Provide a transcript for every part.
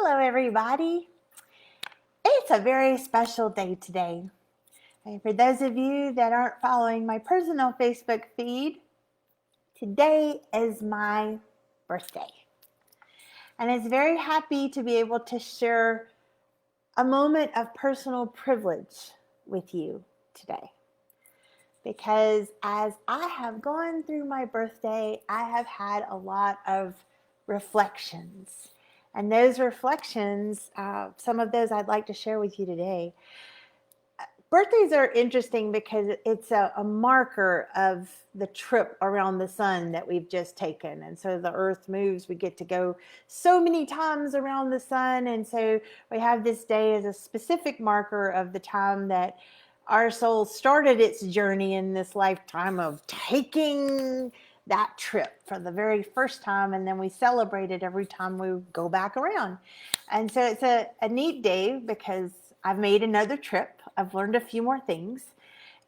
Hello, everybody. It's a very special day today. And for those of you that aren't following my personal Facebook feed, today is my birthday. And it's very happy to be able to share a moment of personal privilege with you today. Because as I have gone through my birthday, I have had a lot of reflections. And those reflections, some of those I'd like to share with you today. Birthdays are interesting because it's a marker of the trip around the sun that we've just taken. And so the earth moves, we get to go so many times around the sun. And so we have this day as a specific marker of the time that our soul started its journey in this lifetime of taking that trip for the very first time, and then we celebrate it every time we go back around. And so it's a neat day because I've made another trip. I've learned a few more things.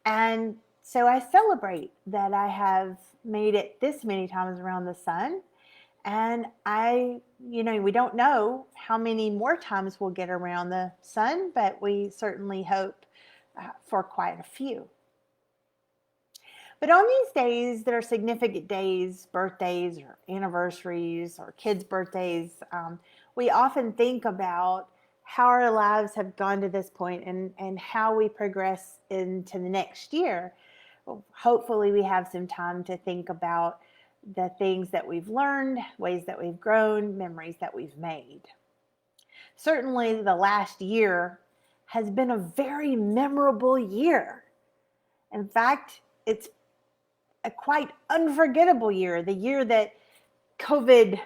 And so I celebrate that I have made it this many times around the sun. And we don't know how many more times we'll get around the sun, but we certainly hope for quite a few. But on these days that are significant days, birthdays or anniversaries or kids' birthdays, we often think about how our lives have gone to this point and how we progress into the next year. Well, hopefully we have some time to think about the things that we've learned, ways that we've grown, memories that we've made. Certainly the last year has been a very memorable year. In fact, it's a quite unforgettable year, the year that COVID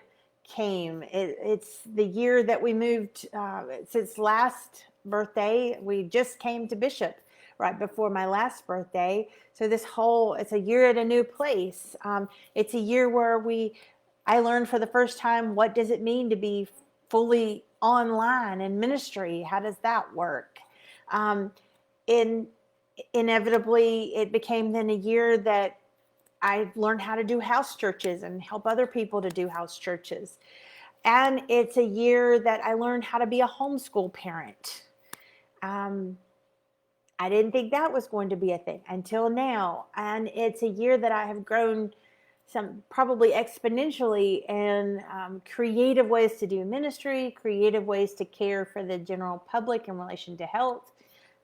came. It's the year that we moved, since last birthday, we just came to Bishop right before my last birthday. So it's a year at a new place. It's a year where I learned for the first time, what does it mean to be fully online in ministry? How does that work? Inevitably, it became then a year that I learned how to do house churches and help other people to do house churches. And it's a year that I learned how to be a homeschool parent. I didn't think that was going to be a thing until now. And it's a year that I have grown probably exponentially in creative ways to do ministry, creative ways to care for the general public in relation to health.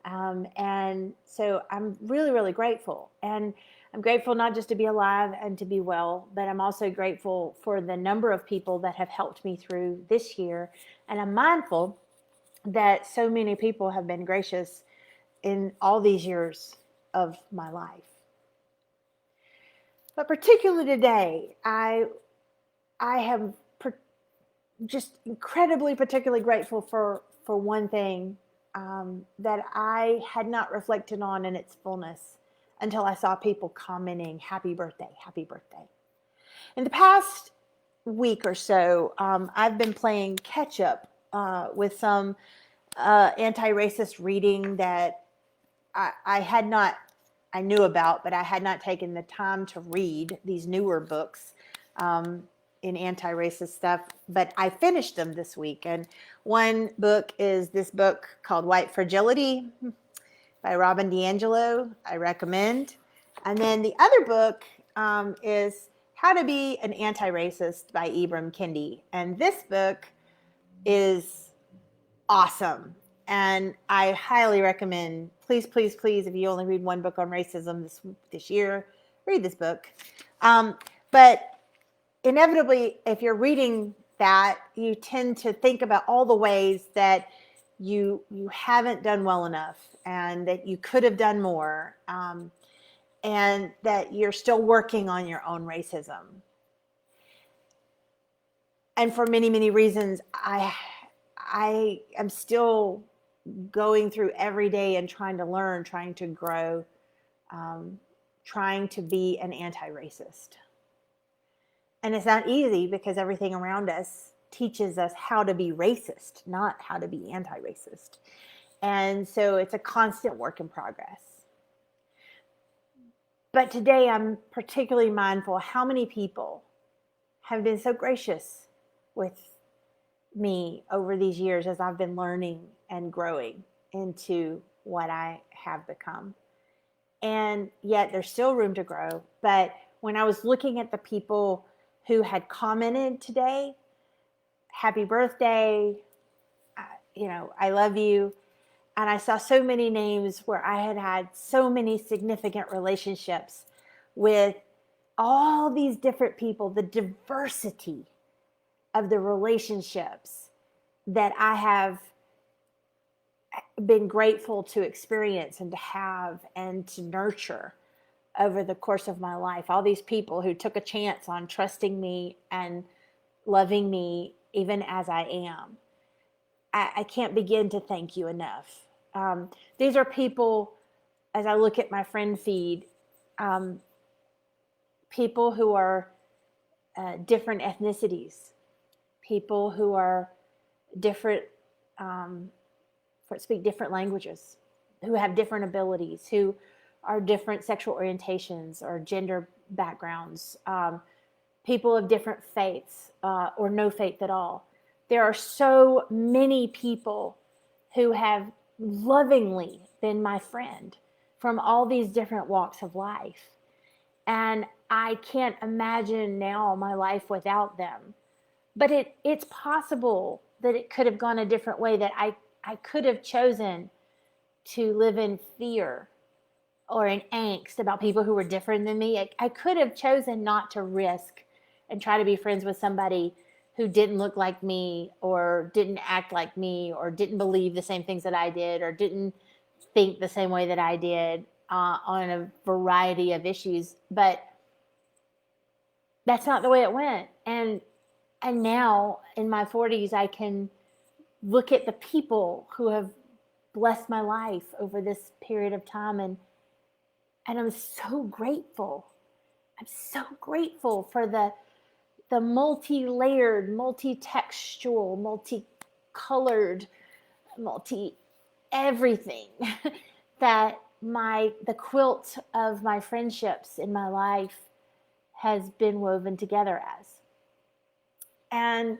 And so I'm really, really grateful. And I'm grateful not just to be alive and to be well, but I'm also grateful for the number of people that have helped me through this year. And I'm mindful that so many people have been gracious in all these years of my life. But particularly today, I am just incredibly particularly grateful for one thing that I had not reflected on in its fullness until I saw people commenting, happy birthday, happy birthday. In the past week or so, I've been playing catch up with some anti-racist reading that I knew about, but I had not taken the time to read these newer books in anti-racist stuff, but I finished them this week. And one book is this book called White Fragility by Robin DiAngelo. I recommend. And then the other book is How to Be an Anti-Racist by Ibram Kendi. And this book is awesome. And I highly recommend, please, please, please, if you only read one book on racism this year, read this book. But inevitably, if you're reading that, you tend to think about all the ways that you haven't done well enough and that you could have done more, and that you're still working on your own racism. And for many, many reasons, I am still going through every day and trying to learn, trying to grow, trying to be an anti-racist. And it's not easy because everything around us teaches us how to be racist, not how to be anti-racist. And so it's a constant work in progress. But today I'm particularly mindful how many people have been so gracious with me over these years as I've been learning and growing into what I have become. And yet there's still room to grow. But when I was looking at the people who had commented today, happy birthday, I love you. And I saw so many names where I had had so many significant relationships with all these different people, the diversity of the relationships that I have been grateful to experience and to have and to nurture over the course of my life. All these people who took a chance on trusting me and loving me even as I am. I can't begin to thank you enough. These are people, as I look at my friend feed, people who are different ethnicities, people who are different, speak different languages, who have different abilities, who are different sexual orientations or gender backgrounds, people of different faiths or no faith at all. There are so many people who have lovingly been my friend from all these different walks of life. And I can't imagine now my life without them. But it's possible that it could have gone a different way, that I could have chosen to live in fear or in angst about people who were different than me. I could have chosen not to risk and try to be friends with somebody who didn't look like me or didn't act like me or didn't believe the same things that I did or didn't think the same way that I did on a variety of issues. But that's not the way it went. And now in my 40s, I can look at the people who have blessed my life over this period of time, and I'm so grateful. I'm so grateful for the multi-layered, multi-textual, multi-colored, multi-everything that the quilt of my friendships in my life has been woven together as. And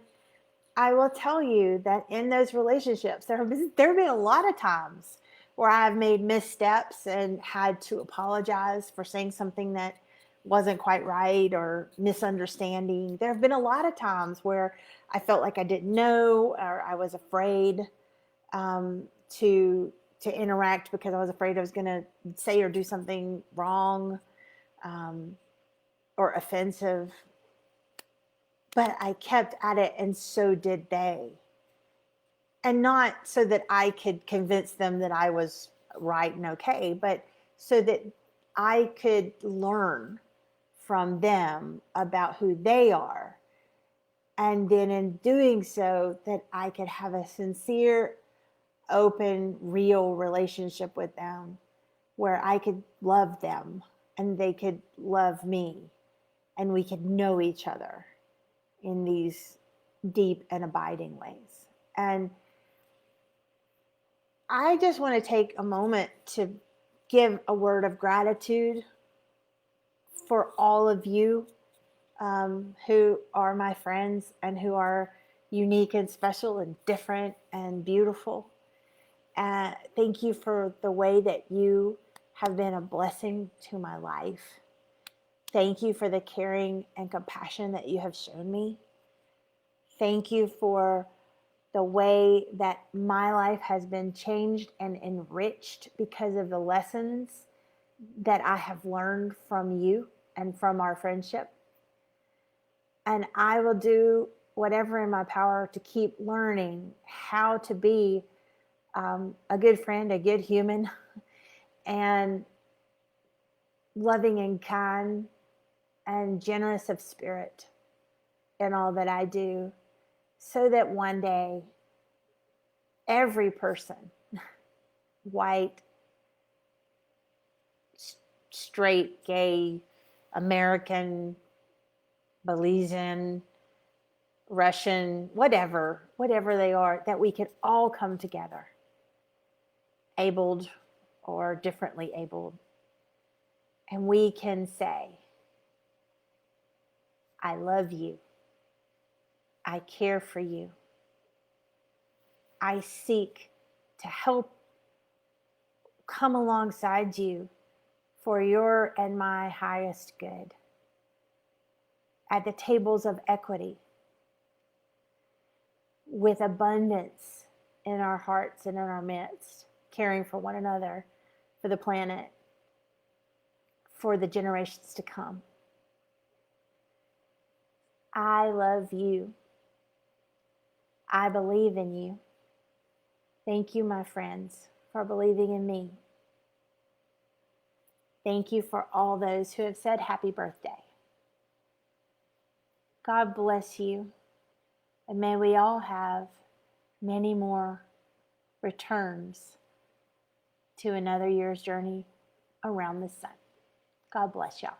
I will tell you that in those relationships, there have been a lot of times where I've made missteps and had to apologize for saying something that wasn't quite right or misunderstanding. There have been a lot of times where I felt like I didn't know, or I was afraid to interact because I was afraid I was going to say or do something wrong or offensive. But I kept at it, and so did they. And not so that I could convince them that I was right and okay, but so that I could learn from them about who they are. And then in doing so, that I could have a sincere, open, real relationship with them where I could love them and they could love me and we could know each other in these deep and abiding ways. And I just want to take a moment to give a word of gratitude for all of you who are my friends and who are unique and special and different and beautiful. Thank you for the way that you have been a blessing to my life. Thank you for the caring and compassion that you have shown me. Thank you for the way that my life has been changed and enriched because of the lessons that I have learned from you and from our friendship. And I will do whatever in my power to keep learning how to be a good friend, a good human, and loving and kind and generous of spirit in all that I do, so that one day every person, white, straight, gay, American, Belizean, Russian, whatever they are, that we could all come together, abled or differently abled, and we can say, I love you. I care for you. I seek to help come alongside you for your and my highest good at the tables of equity, with abundance in our hearts and in our midst, caring for one another, for the planet, for the generations to come. I love you. I believe in you. Thank you, my friends, for believing in me. Thank you for all those who have said happy birthday. God bless you, and may we all have many more returns to another year's journey around the sun. God bless y'all.